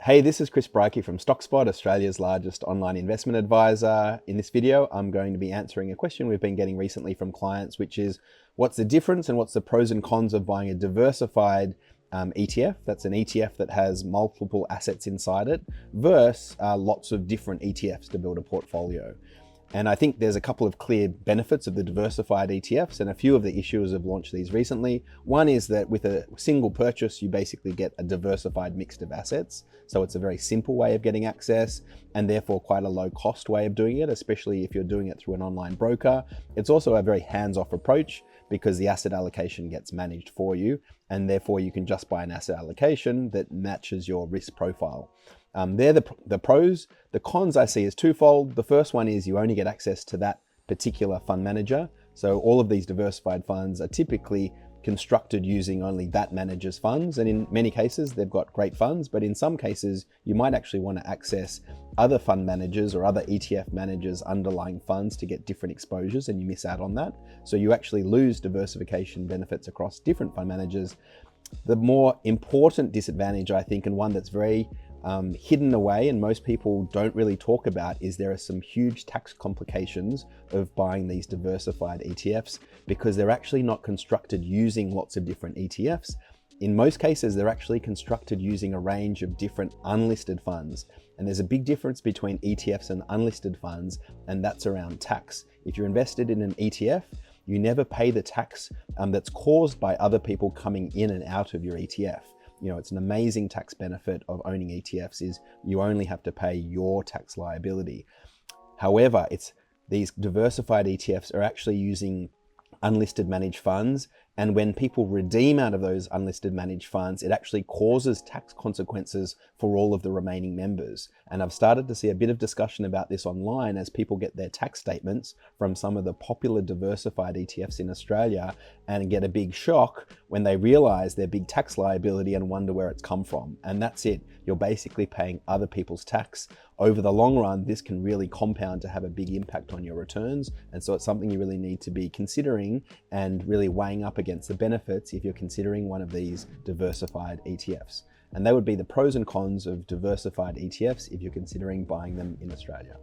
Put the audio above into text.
Hey, this is Chris Bryke from StockSpot, Australia's largest online investment advisor. In this video, I'm going to be answering a question we've been getting recently from clients, which is what's the difference and what's the pros and cons of buying a diversified ETF? That's an ETF that has multiple assets inside it versus lots of different ETFs to build a portfolio. And I think there's a couple of clear benefits of the diversified ETFs, and a few of the issuers have launched these recently. One is that with a single purchase, you basically get a diversified mix of assets. So it's a very simple way of getting access and therefore quite a low cost way of doing it, especially if you're doing it through an online broker. It's also a very hands-off approach because the asset allocation gets managed for you, and therefore you can just buy an asset allocation that matches your risk profile. They're the pros. The cons I see is twofold. The first one is you only get access to that particular fund manager. So all of these diversified funds are typically constructed using only that manager's funds. And in many cases, they've got great funds, but in some cases, you might actually want to access other fund managers or other ETF managers' underlying funds to get different exposures, and you miss out on that. So you actually lose diversification benefits across different fund managers. The more important disadvantage, I think, and one that's very hidden away and most people don't really talk about, is there are some huge tax complications of buying these diversified ETFs because they're actually not constructed using lots of different ETFs. In most cases, they're actually constructed using a range of different unlisted funds. And there's a big difference between ETFs and unlisted funds, and that's around tax. If you're invested in an ETF, you never pay the tax that's caused by other people coming in and out of your ETF. You know, it's an amazing tax benefit of owning ETFs is you only have to pay your tax liability. However, these diversified ETFs are actually using unlisted managed funds. And when people redeem out of those unlisted managed funds, it actually causes tax consequences for all of the remaining members. And I've started to see a bit of discussion about this online as people get their tax statements from some of the popular diversified ETFs in Australia and get a big shock when they realize their big tax liability and wonder where it's come from. And that's it. You're basically paying other people's tax. Over the long run, this can really compound to have a big impact on your returns. And so it's something you really need to be considering and really weighing up against the benefits if you're considering one of these diversified ETFs. And that would be the pros and cons of diversified ETFs if you're considering buying them in Australia.